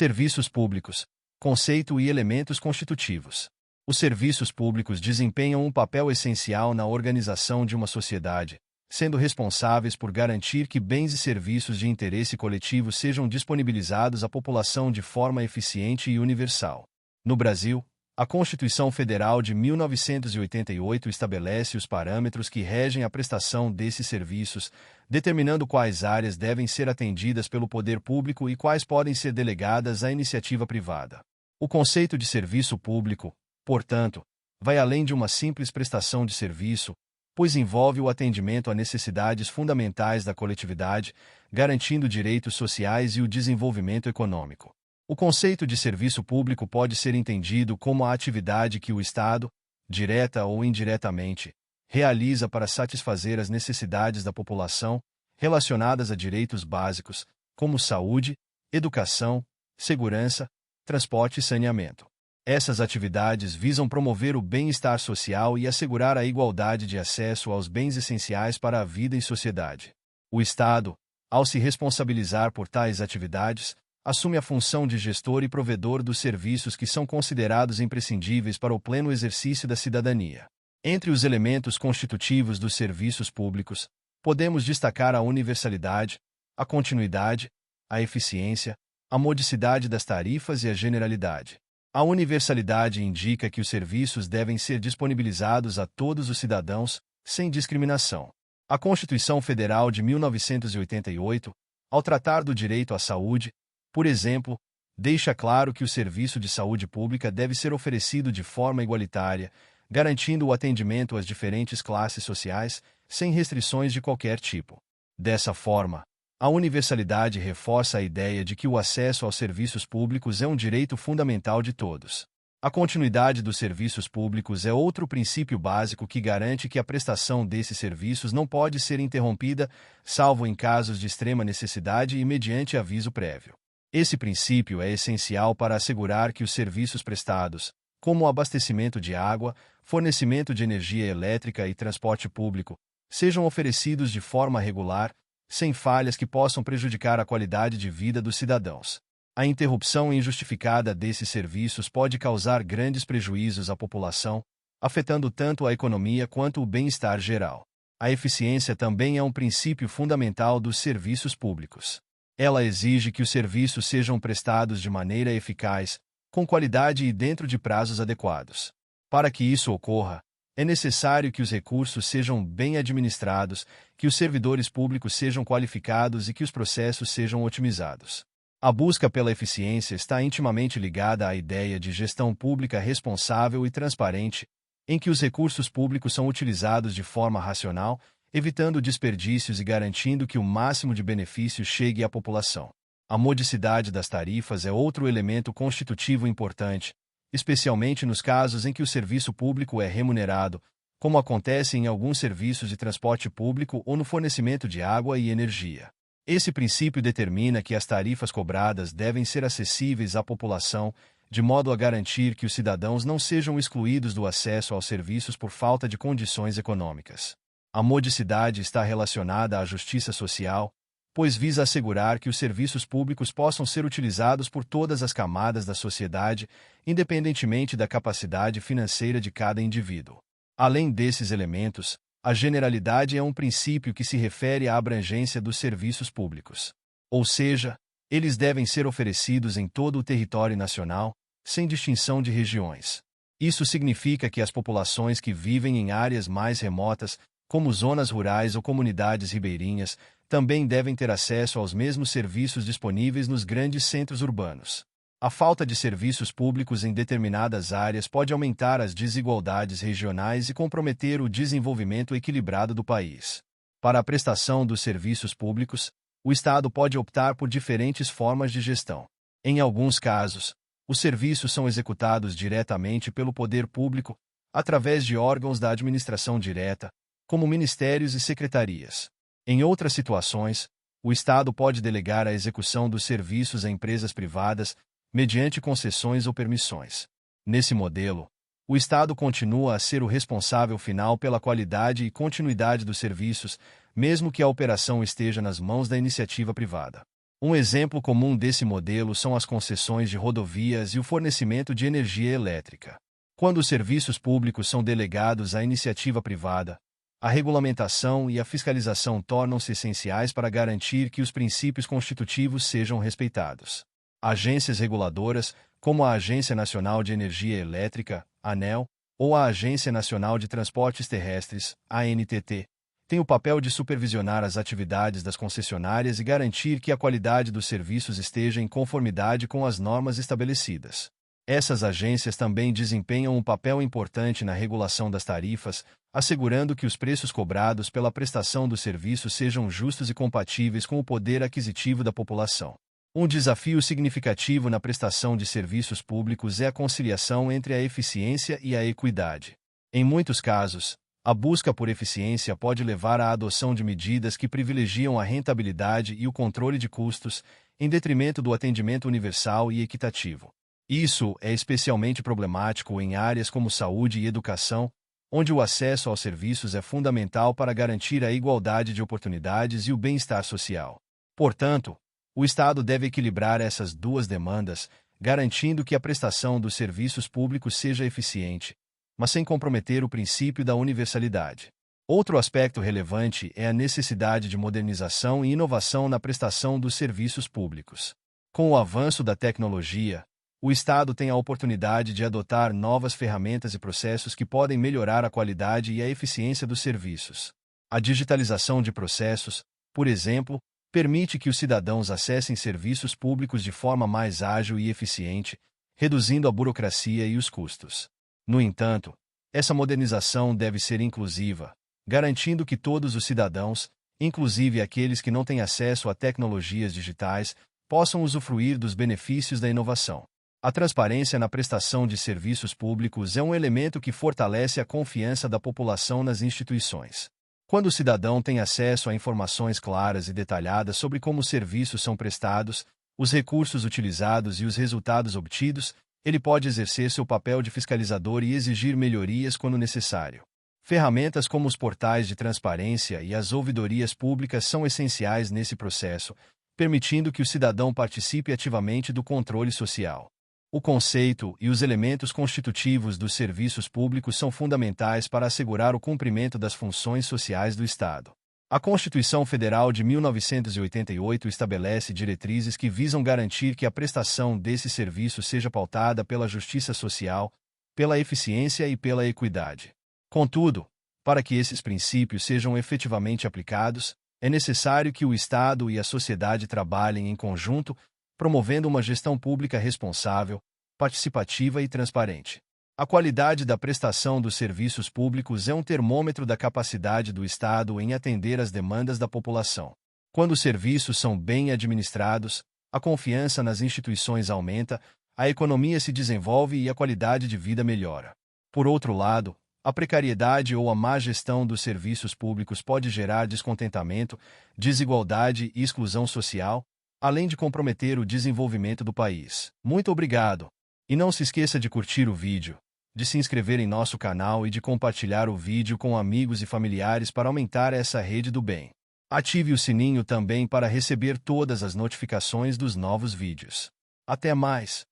Serviços públicos, conceito e elementos constitutivos. Os serviços públicos desempenham um papel essencial na organização de uma sociedade, sendo responsáveis por garantir que bens e serviços de interesse coletivo sejam disponibilizados à população de forma eficiente e universal. No Brasil, a Constituição Federal de 1988 estabelece os parâmetros que regem a prestação desses serviços, determinando quais áreas devem ser atendidas pelo poder público e quais podem ser delegadas à iniciativa privada. O conceito de serviço público, portanto, vai além de uma simples prestação de serviço, pois envolve o atendimento a necessidades fundamentais da coletividade, garantindo direitos sociais e o desenvolvimento econômico. O conceito de serviço público pode ser entendido como a atividade que o Estado, direta ou indiretamente, realiza para satisfazer as necessidades da população relacionadas a direitos básicos, como saúde, educação, segurança, transporte e saneamento. Essas atividades visam promover o bem-estar social e assegurar a igualdade de acesso aos bens essenciais para a vida em sociedade. O Estado, ao se responsabilizar por tais atividades, assume a função de gestor e provedor dos serviços que são considerados imprescindíveis para o pleno exercício da cidadania. Entre os elementos constitutivos dos serviços públicos, podemos destacar a universalidade, a continuidade, a eficiência, a modicidade das tarifas e a generalidade. A universalidade indica que os serviços devem ser disponibilizados a todos os cidadãos, sem discriminação. A Constituição Federal de 1988, ao tratar do direito à saúde, por exemplo, deixa claro que o serviço de saúde pública deve ser oferecido de forma igualitária, garantindo o atendimento às diferentes classes sociais, sem restrições de qualquer tipo. Dessa forma, a universalidade reforça a ideia de que o acesso aos serviços públicos é um direito fundamental de todos. A continuidade dos serviços públicos é outro princípio básico que garante que a prestação desses serviços não pode ser interrompida, salvo em casos de extrema necessidade e mediante aviso prévio. Esse princípio é essencial para assegurar que os serviços prestados, como o abastecimento de água, fornecimento de energia elétrica e transporte público, sejam oferecidos de forma regular, sem falhas que possam prejudicar a qualidade de vida dos cidadãos. A interrupção injustificada desses serviços pode causar grandes prejuízos à população, afetando tanto a economia quanto o bem-estar geral. A eficiência também é um princípio fundamental dos serviços públicos. Ela exige que os serviços sejam prestados de maneira eficaz, com qualidade e dentro de prazos adequados. Para que isso ocorra, é necessário que os recursos sejam bem administrados, que os servidores públicos sejam qualificados e que os processos sejam otimizados. A busca pela eficiência está intimamente ligada à ideia de gestão pública responsável e transparente, em que os recursos públicos são utilizados de forma racional, evitando desperdícios e garantindo que o máximo de benefícios chegue à população. A modicidade das tarifas é outro elemento constitutivo importante, especialmente nos casos em que o serviço público é remunerado, como acontece em alguns serviços de transporte público ou no fornecimento de água e energia. Esse princípio determina que as tarifas cobradas devem ser acessíveis à população, de modo a garantir que os cidadãos não sejam excluídos do acesso aos serviços por falta de condições econômicas. A modicidade está relacionada à justiça social, pois visa assegurar que os serviços públicos possam ser utilizados por todas as camadas da sociedade, independentemente da capacidade financeira de cada indivíduo. Além desses elementos, a generalidade é um princípio que se refere à abrangência dos serviços públicos. Ou seja, eles devem ser oferecidos em todo o território nacional, sem distinção de regiões. Isso significa que as populações que vivem em áreas mais remotas, como zonas rurais ou comunidades ribeirinhas, também devem ter acesso aos mesmos serviços disponíveis nos grandes centros urbanos. A falta de serviços públicos em determinadas áreas pode aumentar as desigualdades regionais e comprometer o desenvolvimento equilibrado do país. Para a prestação dos serviços públicos, o Estado pode optar por diferentes formas de gestão. Em alguns casos, os serviços são executados diretamente pelo poder público, através de órgãos da administração direta, como ministérios e secretarias. Em outras situações, o Estado pode delegar a execução dos serviços a empresas privadas, mediante concessões ou permissões. Nesse modelo, o Estado continua a ser o responsável final pela qualidade e continuidade dos serviços, mesmo que a operação esteja nas mãos da iniciativa privada. Um exemplo comum desse modelo são as concessões de rodovias e o fornecimento de energia elétrica. Quando os serviços públicos são delegados à iniciativa privada, a regulamentação e a fiscalização tornam-se essenciais para garantir que os princípios constitutivos sejam respeitados. Agências reguladoras, como a Agência Nacional de Energia Elétrica, ANEEL, ou a Agência Nacional de Transportes Terrestres, ANTT, têm o papel de supervisionar as atividades das concessionárias e garantir que a qualidade dos serviços esteja em conformidade com as normas estabelecidas. Essas agências também desempenham um papel importante na regulação das tarifas, assegurando que os preços cobrados pela prestação dos serviços sejam justos e compatíveis com o poder aquisitivo da população. Um desafio significativo na prestação de serviços públicos é a conciliação entre a eficiência e a equidade. Em muitos casos, a busca por eficiência pode levar à adoção de medidas que privilegiam a rentabilidade e o controle de custos, em detrimento do atendimento universal e equitativo. Isso é especialmente problemático em áreas como saúde e educação, onde o acesso aos serviços é fundamental para garantir a igualdade de oportunidades e o bem-estar social. Portanto, o Estado deve equilibrar essas duas demandas, garantindo que a prestação dos serviços públicos seja eficiente, mas sem comprometer o princípio da universalidade. Outro aspecto relevante é a necessidade de modernização e inovação na prestação dos serviços públicos. Com o avanço da tecnologia, o Estado tem a oportunidade de adotar novas ferramentas e processos que podem melhorar a qualidade e a eficiência dos serviços. A digitalização de processos, por exemplo, permite que os cidadãos acessem serviços públicos de forma mais ágil e eficiente, reduzindo a burocracia e os custos. No entanto, essa modernização deve ser inclusiva, garantindo que todos os cidadãos, inclusive aqueles que não têm acesso a tecnologias digitais, possam usufruir dos benefícios da inovação. A transparência na prestação de serviços públicos é um elemento que fortalece a confiança da população nas instituições. Quando o cidadão tem acesso a informações claras e detalhadas sobre como os serviços são prestados, os recursos utilizados e os resultados obtidos, ele pode exercer seu papel de fiscalizador e exigir melhorias quando necessário. Ferramentas como os portais de transparência e as ouvidorias públicas são essenciais nesse processo, permitindo que o cidadão participe ativamente do controle social. O conceito e os elementos constitutivos dos serviços públicos são fundamentais para assegurar o cumprimento das funções sociais do Estado. A Constituição Federal de 1988 estabelece diretrizes que visam garantir que a prestação desses serviços seja pautada pela justiça social, pela eficiência e pela equidade. Contudo, para que esses princípios sejam efetivamente aplicados, é necessário que o Estado e a sociedade trabalhem em conjunto, promovendo uma gestão pública responsável, participativa e transparente. A qualidade da prestação dos serviços públicos é um termômetro da capacidade do Estado em atender às demandas da população. Quando os serviços são bem administrados, a confiança nas instituições aumenta, a economia se desenvolve e a qualidade de vida melhora. Por outro lado, a precariedade ou a má gestão dos serviços públicos pode gerar descontentamento, desigualdade e exclusão social, além de comprometer o desenvolvimento do país. Muito obrigado! E não se esqueça de curtir o vídeo, de se inscrever em nosso canal e de compartilhar o vídeo com amigos e familiares para aumentar essa rede do bem. Ative o sininho também para receber todas as notificações dos novos vídeos. Até mais!